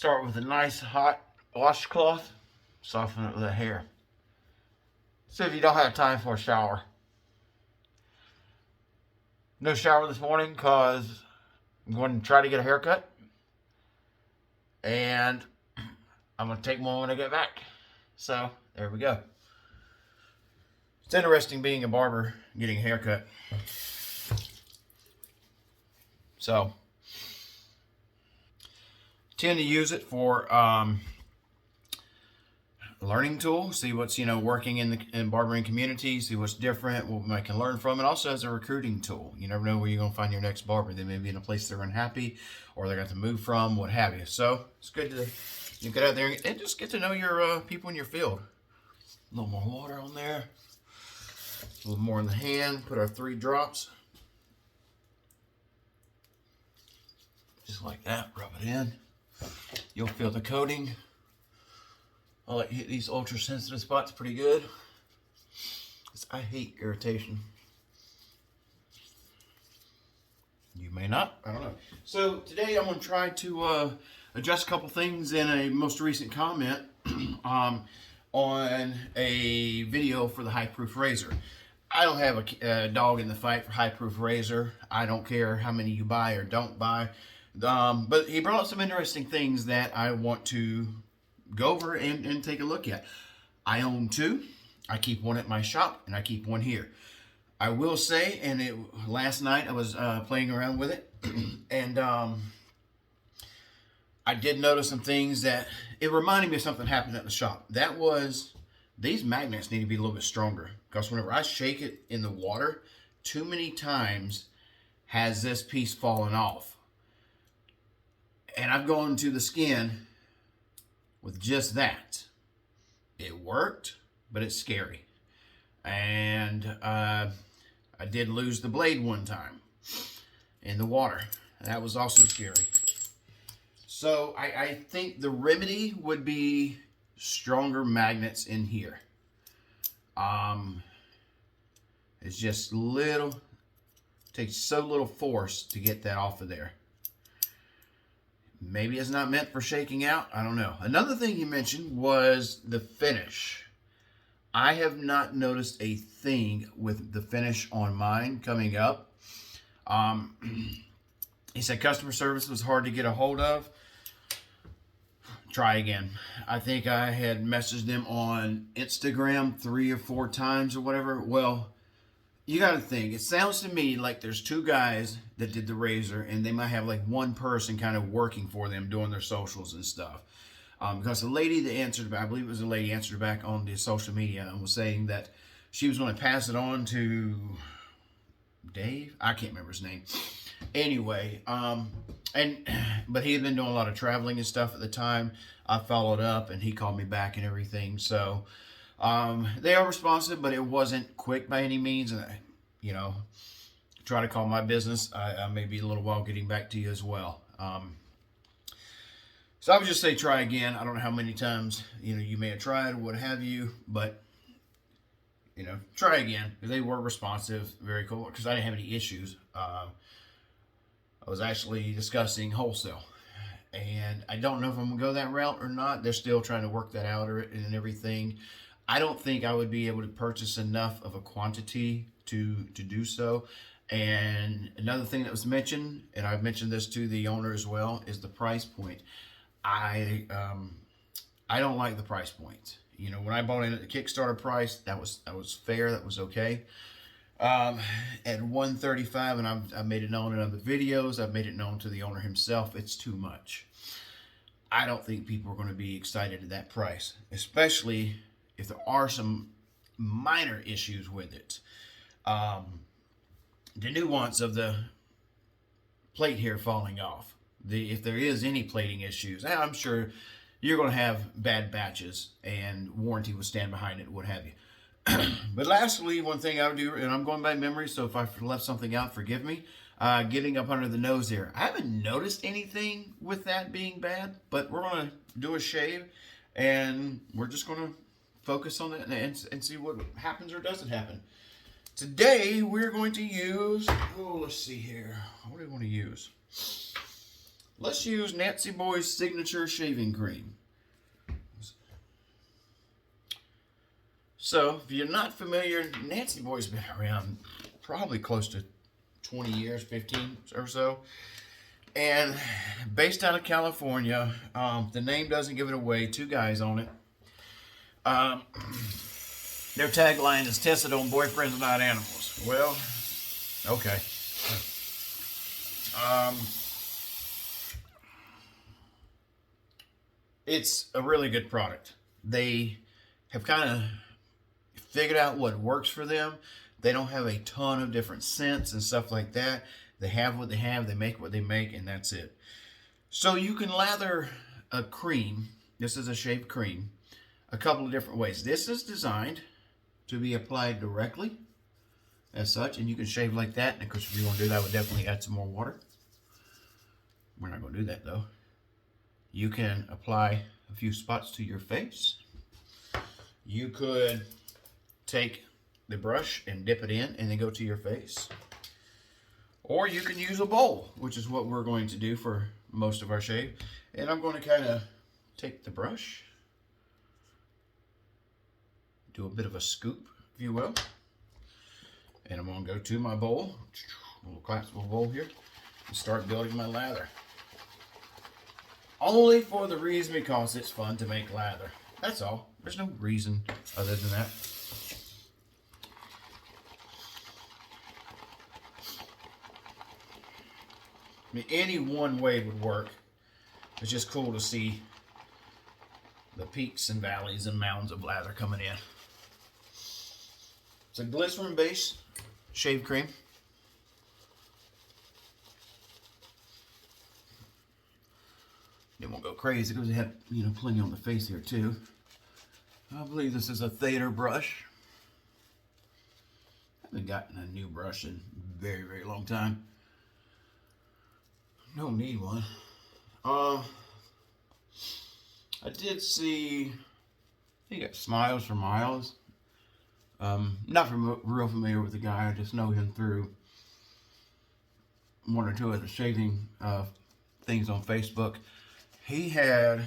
Start with a nice hot washcloth, soften it with a hair. So if you don't have time for a shower. No shower this morning because I'm going to try to get a haircut. And I'm going to take one when I get back. So there we go. It's interesting being a barber, getting a haircut. So tend to use it for learning tool, see what's working in the barbering community, see what's different, what I can learn from it. Also as a recruiting tool. You never know where you're going to find your next barber. They may be in a place they're unhappy, or they're going to move from, what have you. So it's good to get out there and just get to know your people in your field. A little more water on there, a little more in the hand. Put our 3 drops, just like that. Rub it in. You'll feel the coating. I'll let you hit these ultra sensitive spots pretty good. I hate irritation. You may not, I don't know. So today I'm going to try to adjust a couple things in a most recent comment on a video for the High Proof Razor. I don't have a dog in the fight for High Proof Razor. I don't care how many you buy or don't buy. But he brought up some interesting things that I want to go over and take a look at. I own 2. I keep one at my shop and I keep one here. I will say, last night I was playing around with it, and I did notice some things that it reminded me of something happened at the shop. That was, these magnets need to be a little bit stronger, because whenever I shake it in the water, too many times has this piece fallen off. And I've gone to the skin with just that. It worked, but it's scary. And I did lose the blade one time in the water. That was also scary. So I think the remedy would be stronger magnets in here. It's just little, takes so little force to get that off of there. Maybe it's not meant for shaking out. I don't know. Another thing he mentioned was the finish. I have not noticed a thing with the finish on mine coming up. He said customer service was hard to get a hold of. Try again. I think I had messaged them on Instagram 3 or 4 times or whatever. Well, you got to think. It sounds to me like there's 2 guys that did the razor, and they might have like 1 person kind of working for them, doing their socials and stuff. Because the lady that answered back, I believe it was a lady, answered back on the social media and was saying that she was going to pass it on to Dave. I can't remember his name. Anyway, but he had been doing a lot of traveling and stuff at the time. I followed up, and he called me back and everything. So they are responsive, but it wasn't quick by any means. And I, try to call my business. I may be a little while getting back to you as well. So I would just say try again. I don't know how many times you may have tried or what have you, but try again. They were responsive, very cool. Because I didn't have any issues. I was actually discussing wholesale, and I don't know if I'm gonna go that route or not. They're still trying to work that out and everything. I don't think I would be able to purchase enough of a quantity to do so. And another thing that was mentioned, and I've mentioned this to the owner as well, is the price point. I don't like the price point. When I bought in at the Kickstarter price, that was fair, that was okay. At $135, and I've made it known in other videos, I've made it known to the owner himself, it's too much. I don't think people are going to be excited at that price, especially if there are some minor issues with it. The nuance of the plate here falling off. If there is any plating issues, I'm sure you're going to have bad batches, and warranty will stand behind it, what have you. But lastly, one thing I would do, and I'm going by memory, so if I left something out, forgive me, getting up under the nose there. I haven't noticed anything with that being bad, but we're going to do a shave, and we're just going to focus on that and see what happens or doesn't happen. Today, we're going to use, let's see here. What do we want to use? let's use Nancy Boy's signature shaving cream. So, if you're not familiar, Nancy Boy's been around probably close to 20 years, 15 or so. And based out of California, the name doesn't give it away. Two guys on it. Their tagline is tested on boyfriends, not animals. Well, okay. It's a really good product. They have kind of figured out what works for them. They don't have a ton of different scents and stuff like that. They have what they have, they make what they make, and that's it. So you can lather a cream, this is a shaved cream, a couple of different ways. This is designed to be applied directly as such, and you can shave like that. And of course, if you want to do that, I would definitely add some more water. We're not going to do that though. You can apply a few spots to your face. You could take the brush and dip it in and then go to your face. Or you can use a bowl, which is what we're going to do for most of our shave. And I'm going to kind of take the brush, do a bit of a scoop, if you will. And I'm going to go to my bowl, a little collapsible bowl here, and start building my lather. Only for the reason because it's fun to make lather. That's all. There's no reason other than that. I mean, any one way would work. It's just cool to see the peaks and valleys and mounds of lather coming in. It's a glycerin-based shave cream. It won't go crazy because they have, plenty on the face here too. I believe this is a Thader brush. I haven't gotten a new brush in a very, very long time. Don't need one. I did see, he got Smiles for Miles. Not real familiar with the guy. I just know him through one or two of the shaving things on Facebook. He had a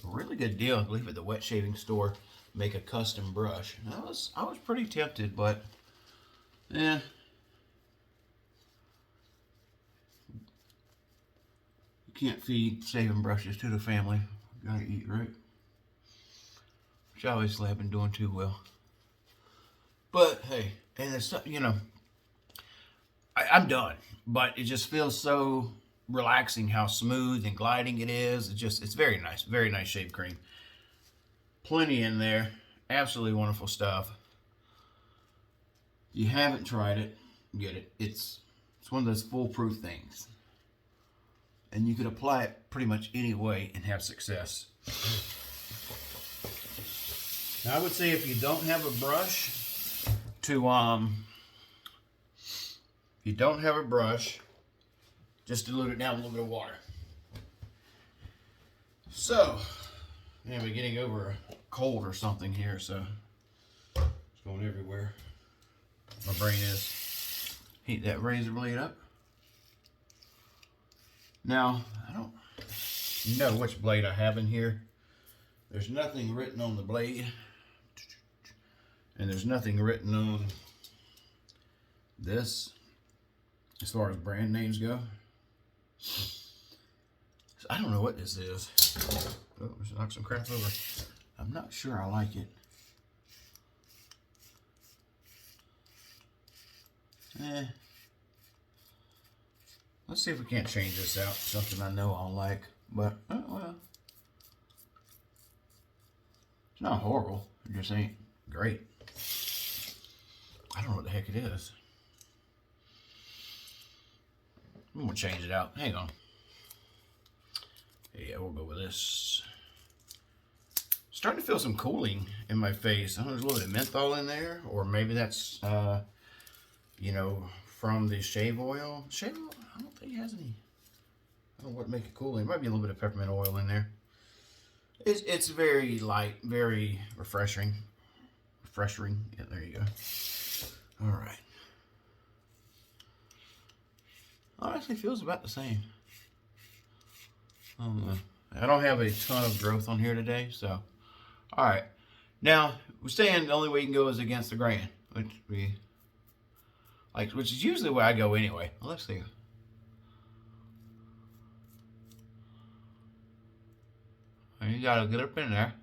really good deal, I believe, at the wet shaving store. Make a custom brush. And I was pretty tempted, but yeah. Can't feed shaving brushes to the family. Gotta eat, right? Which obviously I've been doing too well. But hey, and it's, I'm done. But it just feels so relaxing how smooth and gliding it is. It's very nice. Very nice shave cream. Plenty in there. Absolutely wonderful stuff. If you haven't tried it, get it. It's one of those foolproof things. And you could apply it pretty much any way and have success. Now, I would say if you don't have a brush just dilute it down with a little bit of water. So, we're getting over a cold or something here, so it's going everywhere. My brain is. Heat that razor blade up. Now, I don't know which blade I have in here. There's nothing written on the blade. And there's nothing written on this as far as brand names go. So I don't know what this is. Oh, just knock some crap over. I'm not sure I like it. Let's see if we can't change this out. Something I know I'll like. But, well. It's not horrible. It just ain't great. I don't know what the heck it is. I'm going to change it out. Hang on. Yeah, we'll go with this. Starting to feel some cooling in my face. I don't know, there's a little bit of menthol in there. Or maybe that's, from the shave oil. Shave oil? I don't think it has any. I don't know what make it cool. There might be a little bit of peppermint oil in there. It's very light, very refreshing. Yeah, there you go. All right. Honestly, feels about the same. I don't have a ton of growth on here today, so. All right. Now, we're saying the only way you can go is against the grain, which is usually where I go anyway. Well, let's see. You gotta get up in there.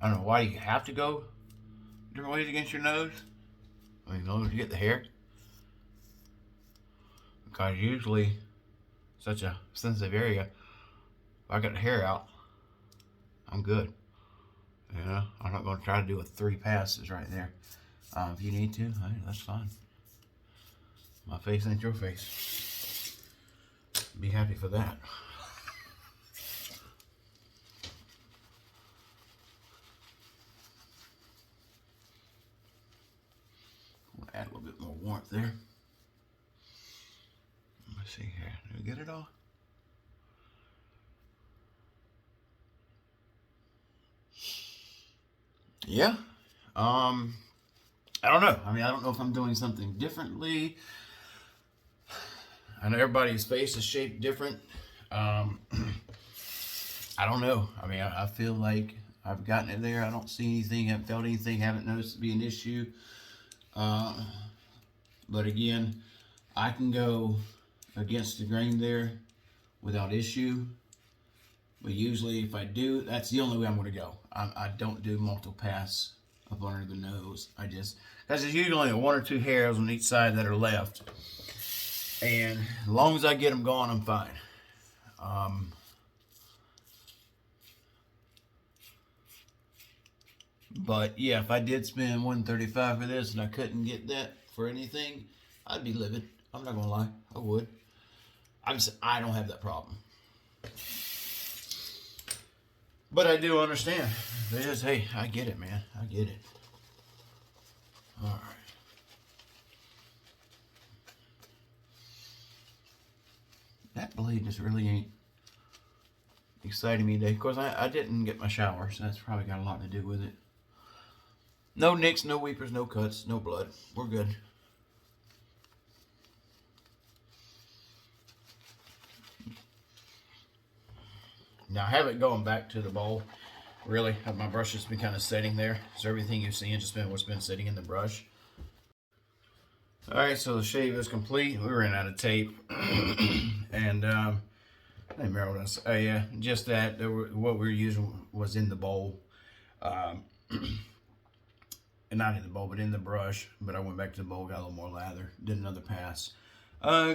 I don't know, why do you have to go different ways against your nose? I mean, in order to get the hair. Because usually, such a sensitive area, if I got the hair out, I'm good. You know, I'm not going to try to do a 3 passes right there. If you need to, hey, that's fine. My face ain't your face. Be happy for that. We'll add a little bit more warmth there. Let's see here. Did we get it all? Yeah. I don't know. I mean, I don't know if I'm doing something differently. I know everybody's face is shaped different. I don't know. I mean, I feel like I've gotten it there. I don't see anything, haven't felt anything, haven't noticed it to be an issue. But again, I can go against the grain there without issue. But usually if I do, that's the only way I'm going to go. I don't do multiple pass up under the nose. Because there's usually only 1 or 2 hairs on each side that are left. And as long as I get them gone, I'm fine. But yeah, if I did spend $135 for this and I couldn't get that for anything, I'd be livid. I'm not gonna lie, I would. I don't have that problem. But I do understand. Because, hey, I get it, man. I get it. All right. That blade just really ain't exciting me today. Of course, I didn't get my shower, so that's probably got a lot to do with it. No nicks, no weepers, no cuts, no blood. We're good. Now, I have it going back to the bowl. Really, my brush has been kind of setting there. So everything you've seen just been what's been sitting in the brush. All right, so the shave is complete. We ran out of tape. And, I didn't remember what I said. Oh, yeah, just that what we were using was in the bowl. And not in the bowl, but in the brush. But I went back to the bowl, got a little more lather, did another pass.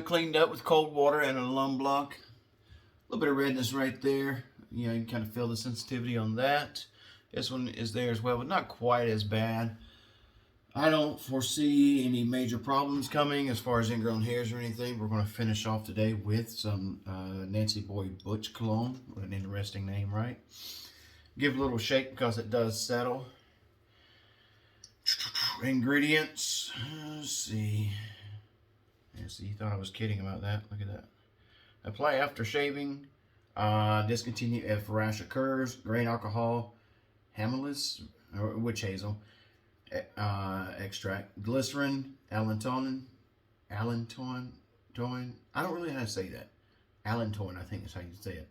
Cleaned up with cold water and a alum block. A little bit of redness right there. You know, you can kind of feel the sensitivity on that. This one is there as well, but not quite as bad. I don't foresee any major problems coming as far as ingrown hairs or anything. We're going to finish off today with some Nancy Boy Butch cologne. What an interesting name, right? Give it a little shake because it does settle. Ingredients. Let's see. Yeah, see, you thought I was kidding about that. Look at that. Apply after shaving. Discontinue if rash occurs. Grain alcohol. Hammelis or witch hazel. Extract. Glycerin. Allantoin. I don't really know how to say that. Allantoin, I think is how you say it.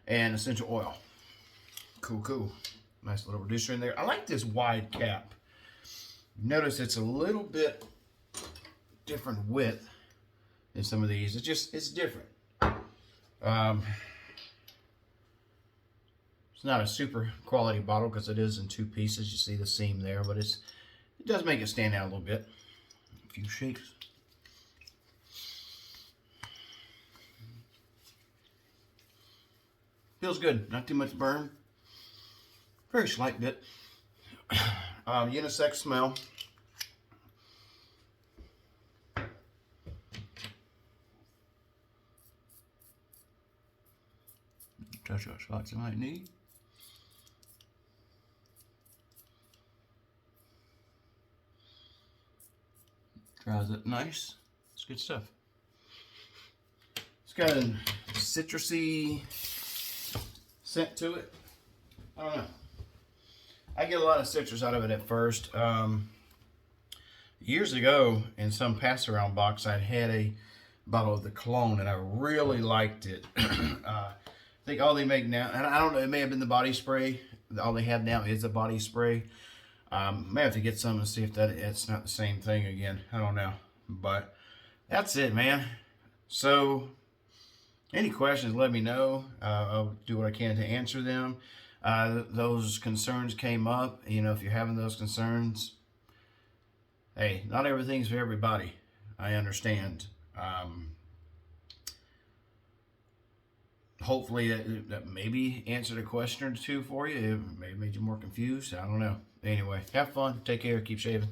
And essential oil. Cool. Nice little reducer in there. I like this wide cap. Notice it's a little bit different width than some of these. It's different. It's not a super quality bottle because it is in 2 pieces. You see the seam there, but it does make it stand out a little bit. A few shakes. Feels good. Not too much burn. Very slight bit. Unisex smell. Touch up spots you might need. Dries it nice. It's good stuff. It's got a citrusy scent to it. I don't know. I get a lot of citrus out of it at first. Years ago, in some pass-around box, I'd had a bottle of the cologne, and I really liked it. I think all they make now, and I don't know, it may have been the body spray. All they have now is a body spray. May have to get some and see if it's not the same thing again. I don't know, but that's it, man. So, any questions, let me know. I'll do what I can to answer them. Those concerns came up. You know, if you're having those concerns, hey, not everything's for everybody. I understand. Hopefully that maybe answered a question or two for you. It maybe made you more confused. I don't know. Anyway, have fun. Take care. Keep shaving.